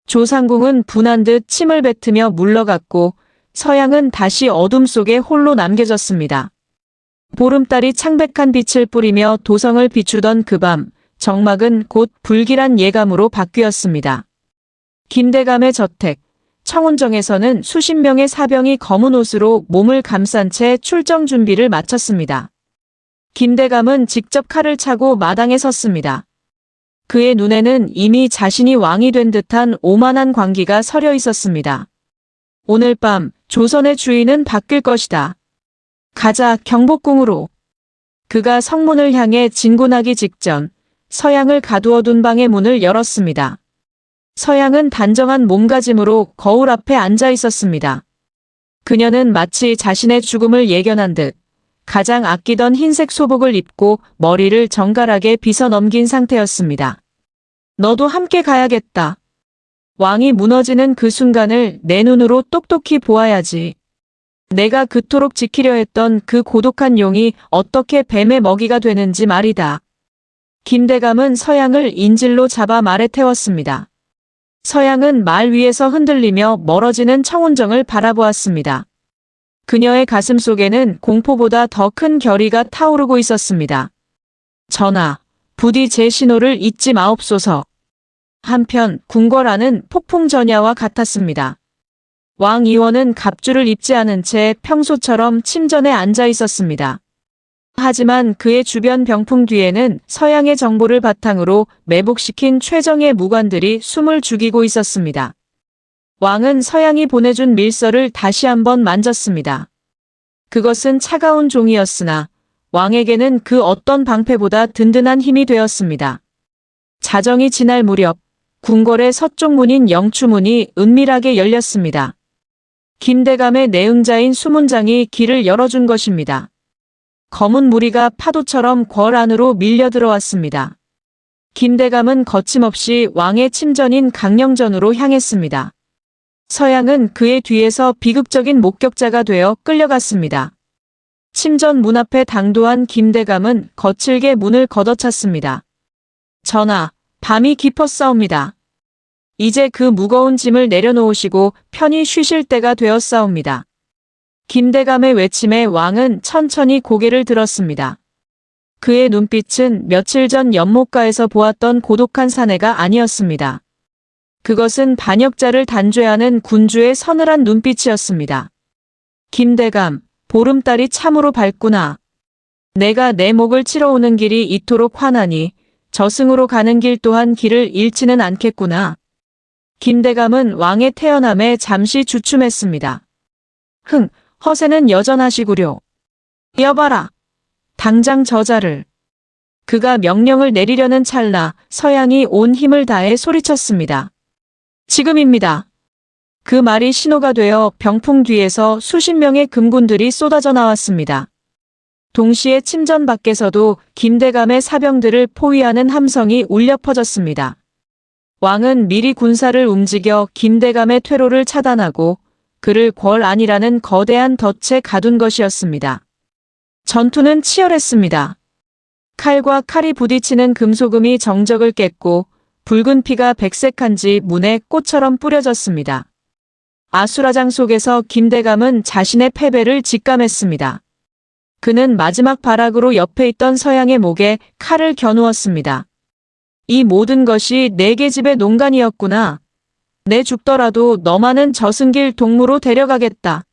조상궁은 분한 듯 침을 뱉으며 물러갔고 서양은 다시 어둠 속에 홀로 남겨졌습니다. 보름달이 창백한 빛을 뿌리며 도성을 비추던 그 밤, 정막은 곧 불길한 예감으로 바뀌었습니다. 김대감의 저택, 청운정에서는 수십 명의 사병이 검은 옷으로 몸을 감싼 채 출정 준비를 마쳤습니다. 김대감은 직접 칼을 차고 마당에 섰습니다. 그의 눈에는 이미 자신이 왕이 된 듯한 오만한 광기가 서려 있었습니다. 오늘 밤 조선의 주인은 바뀔 것이다. 가자, 경복궁으로. 그가 성문을 향해 진군하기 직전 서양을 가두어둔 방의 문을 열었습니다. 서양은 단정한 몸가짐으로 거울 앞에 앉아 있었습니다. 그녀는 마치 자신의 죽음을 예견한 듯 가장 아끼던 흰색 소복을 입고 머리를 정갈하게 빗어 넘긴 상태였습니다. 너도 함께 가야겠다. 왕이 무너지는 그 순간을 내 눈으로 똑똑히 보아야지. 내가 그토록 지키려 했던 그 고독한 용이 어떻게 뱀의 먹이가 되는지 말이다. 김대감은 서양을 인질로 잡아 말에 태웠습니다. 서양은 말 위에서 흔들리며 멀어지는 청운정을 바라보았습니다. 그녀의 가슴 속에는 공포보다 더 큰 결의가 타오르고 있었습니다. 전하, 부디 제 신호를 잊지 마옵소서. 한편 궁궐 안은 폭풍전야와 같았습니다. 왕 이원은 갑주를 입지 않은 채 평소처럼 침전에 앉아 있었습니다. 하지만 그의 주변 병풍 뒤에는 서양의 정보를 바탕으로 매복시킨 최정예 무관들이 숨을 죽이고 있었습니다. 왕은 서양이 보내준 밀서를 다시 한번 만졌습니다. 그것은 차가운 종이었으나 왕에게는 그 어떤 방패보다 든든한 힘이 되었습니다. 자정이 지날 무렵 궁궐의 서쪽 문인 영추문이 은밀하게 열렸습니다. 김대감의 내응자인 수문장이 길을 열어준 것입니다. 검은 무리가 파도처럼 궐 안으로 밀려 들어왔습니다. 김대감은 거침없이 왕의 침전인 강령전으로 향했습니다. 서양은 그의 뒤에서 비극적인 목격자가 되어 끌려갔습니다. 침전 문 앞에 당도한 김대감은 거칠게 문을 걷어찼습니다. 전하, 밤이 깊었사옵니다. 이제 그 무거운 짐을 내려놓으시고 편히 쉬실 때가 되었사옵니다. 김대감의 외침에 왕은 천천히 고개를 들었습니다. 그의 눈빛은 며칠 전 연못가에서 보았던 고독한 사내가 아니었습니다. 그것은 반역자를 단죄하는 군주의 서늘한 눈빛이었습니다. 김대감, 보름달이 참으로 밝구나. 내가 내 목을 치러 오는 길이 이토록 환하니 저승으로 가는 길 또한 길을 잃지는 않겠구나. 김대감은 왕의 태어남에 잠시 주춤했습니다. 흥, 허세는 여전하시구려. 여봐라. 당장 저자를. 그가 명령을 내리려는 찰나 서양이 온 힘을 다해 소리쳤습니다. 지금입니다. 그 말이 신호가 되어 병풍 뒤에서 수십 명의 금군들이 쏟아져 나왔습니다. 동시에 침전 밖에서도 김대감의 사병들을 포위하는 함성이 울려 퍼졌습니다. 왕은 미리 군사를 움직여 김대감의 퇴로를 차단하고 그를 궐 안이라는 거대한 덫에 가둔 것이었습니다. 전투는 치열했습니다. 칼과 칼이 부딪히는 금소금이 정적을 깼고 붉은 피가 백색한지 문에 꽃처럼 뿌려졌습니다. 아수라장 속에서 김대감은 자신의 패배를 직감했습니다. 그는 마지막 발악으로 옆에 있던 서양의 목에 칼을 겨누었습니다. 이 모든 것이 내 계집의 농간이었구나. 내 죽더라도 너만은 저승길 동무로 데려가겠다.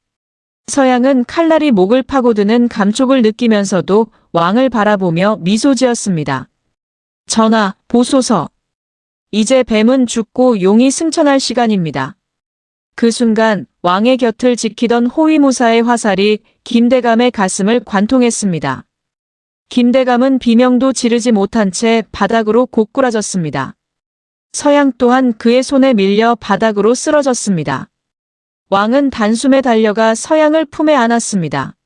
서양은 칼날이 목을 파고드는 감촉을 느끼면서도 왕을 바라보며 미소 지었습니다. 전하, 보소서. 이제 뱀은 죽고 용이 승천할 시간입니다. 그 순간 왕의 곁을 지키던 호위무사의 화살이 김대감의 가슴을 관통했습니다. 김대감은 비명도 지르지 못한 채 바닥으로 고꾸라졌습니다. 서양 또한 그의 손에 밀려 바닥으로 쓰러졌습니다. 왕은 단숨에 달려가 서양을 품에 안았습니다.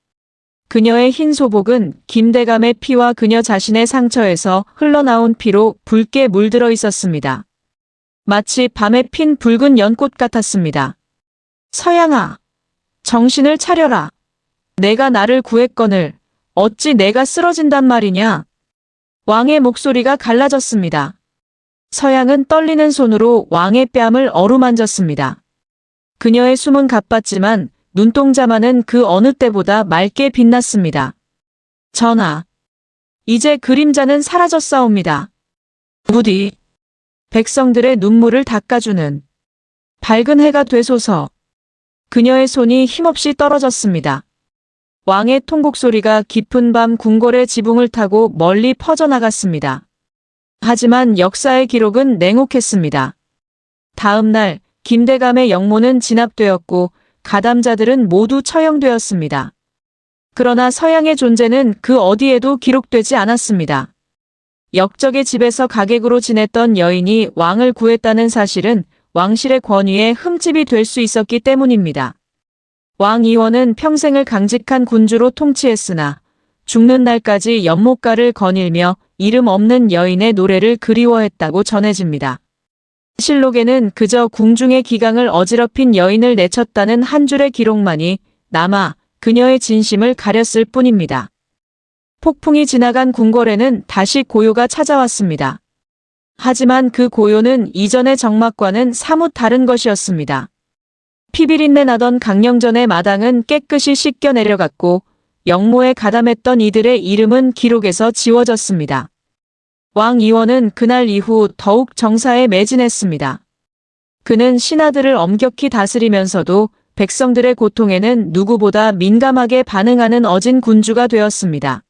그녀의 흰 소복은 김대감의 피와 그녀 자신의 상처에서 흘러나온 피로 붉게 물들어 있었습니다. 마치 밤에 핀 붉은 연꽃 같았습니다. 서양아, 정신을 차려라. 내가 나를 구했거늘 어찌 내가 쓰러진단 말이냐. 왕의 목소리가 갈라졌습니다. 서양은 떨리는 손으로 왕의 뺨을 어루만졌습니다. 그녀의 숨은 가빴지만 눈동자만은 그 어느 때보다 맑게 빛났습니다. 전하, 이제 그림자는 사라졌사옵니다. 부디 백성들의 눈물을 닦아주는 밝은 해가 되소서. 그녀의 손이 힘없이 떨어졌습니다. 왕의 통곡 소리가 깊은 밤 궁궐의 지붕을 타고 멀리 퍼져나갔습니다. 하지만 역사의 기록은 냉혹했습니다. 다음 날 김대감의 영모는 진압되었고 가담자들은 모두 처형되었습니다. 그러나 서양의 존재는 그 어디에도 기록되지 않았습니다. 역적의 집에서 가객으로 지냈던 여인이 왕을 구했다는 사실은 왕실의 권위에 흠집이 될 수 있었기 때문입니다. 왕 이원은 평생을 강직한 군주로 통치했으나 죽는 날까지 연못가를 거닐며 이름 없는 여인의 노래를 그리워했다고 전해집니다. 실록에는 그저 궁중의 기강을 어지럽힌 여인을 내쳤다는 한 줄의 기록만이 남아 그녀의 진심을 가렸을 뿐입니다. 폭풍이 지나간 궁궐에는 다시 고요가 찾아왔습니다. 하지만 그 고요는 이전의 정막과는 사뭇 다른 것이었습니다. 피비린내 나던 강령전의 마당은 깨끗이 씻겨 내려갔고 영모에 가담했던 이들의 이름은 기록에서 지워졌습니다. 왕 이원은 그날 이후 더욱 정사에 매진했습니다. 그는 신하들을 엄격히 다스리면서도 백성들의 고통에는 누구보다 민감하게 반응하는 어진 군주가 되었습니다.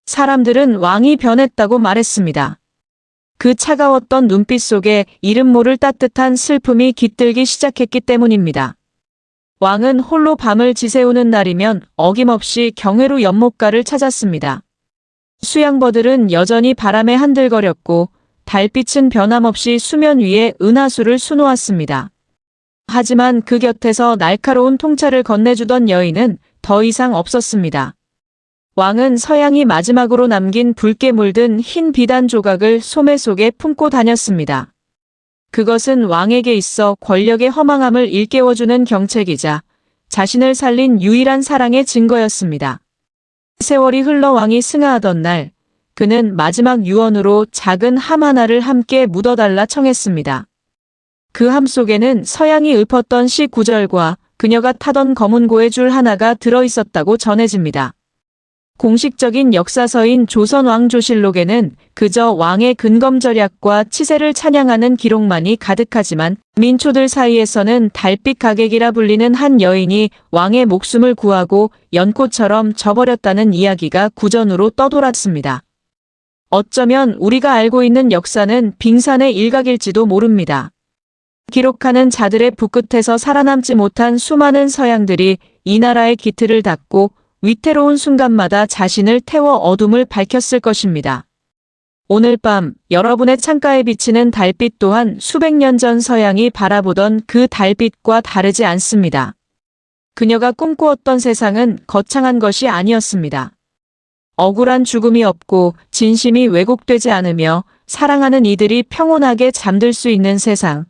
사람들은 왕이 변했다고 말했습니다. 그 차가웠던 눈빛 속에 이름 모를 따뜻한 슬픔이 깃들기 시작했기 때문입니다. 왕은 홀로 밤을 지새우는 날이면 어김없이 경회로 연못가를 찾았습니다. 수양버들은 여전히 바람에 한들거렸고 달빛은 변함없이 수면 위에 은하수를 수놓았습니다. 하지만 그 곁에서 날카로운 통찰을 건네주던 여인은 더 이상 없었습니다. 왕은 서양이 마지막으로 남긴 붉게 물든 흰 비단 조각을 소매 속에 품고 다녔습니다. 그것은 왕에게 있어 권력의 허망함을 일깨워주는 경책이자 자신을 살린 유일한 사랑의 증거였습니다. 세월이 흘러 왕이 승하하던 날, 그는 마지막 유언으로 작은 함 하나를 함께 묻어달라 청했습니다. 그 함 속에는 서양이 읊었던 시 구절과 그녀가 타던 검은 고의 줄 하나가 들어있었다고 전해집니다. 공식적인 역사서인 조선왕조실록에는 그저 왕의 근검절약과 치세를 찬양하는 기록만이 가득하지만 민초들 사이에서는 달빛 가객이라 불리는 한 여인이 왕의 목숨을 구하고 연꽃처럼 져버렸다는 이야기가 구전으로 떠돌았습니다. 어쩌면 우리가 알고 있는 역사는 빙산의 일각일지도 모릅니다. 기록하는 자들의 붓끝에서 살아남지 못한 수많은 서양들이 이 나라의 기틀을 닦고 위태로운 순간마다 자신을 태워 어둠을 밝혔을 것입니다. 오늘 밤 여러분의 창가에 비치는 달빛 또한 수백 년 전 서양이 바라보던 그 달빛과 다르지 않습니다. 그녀가 꿈꾸었던 세상은 거창한 것이 아니었습니다. 억울한 죽음이 없고 진심이 왜곡되지 않으며 사랑하는 이들이 평온하게 잠들 수 있는 세상.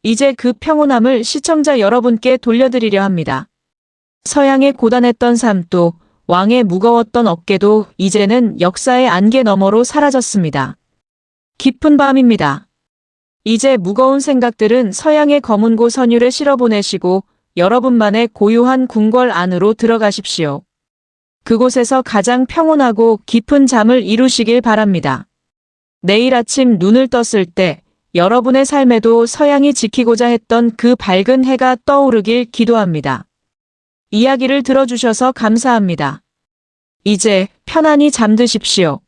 이제 그 평온함을 시청자 여러분께 돌려드리려 합니다. 서양의 고단했던 삶도 왕의 무거웠던 어깨도 이제는 역사의 안개 너머로 사라졌습니다. 깊은 밤입니다. 이제 무거운 생각들은 서양의 검은고 선율에 실어보내시고 여러분만의 고요한 궁궐 안으로 들어가십시오. 그곳에서 가장 평온하고 깊은 잠을 이루시길 바랍니다. 내일 아침 눈을 떴을 때 여러분의 삶에도 서양이 지키고자 했던 그 밝은 해가 떠오르길 기도합니다. 이야기를 들어주셔서 감사합니다. 이제 편안히 잠드십시오.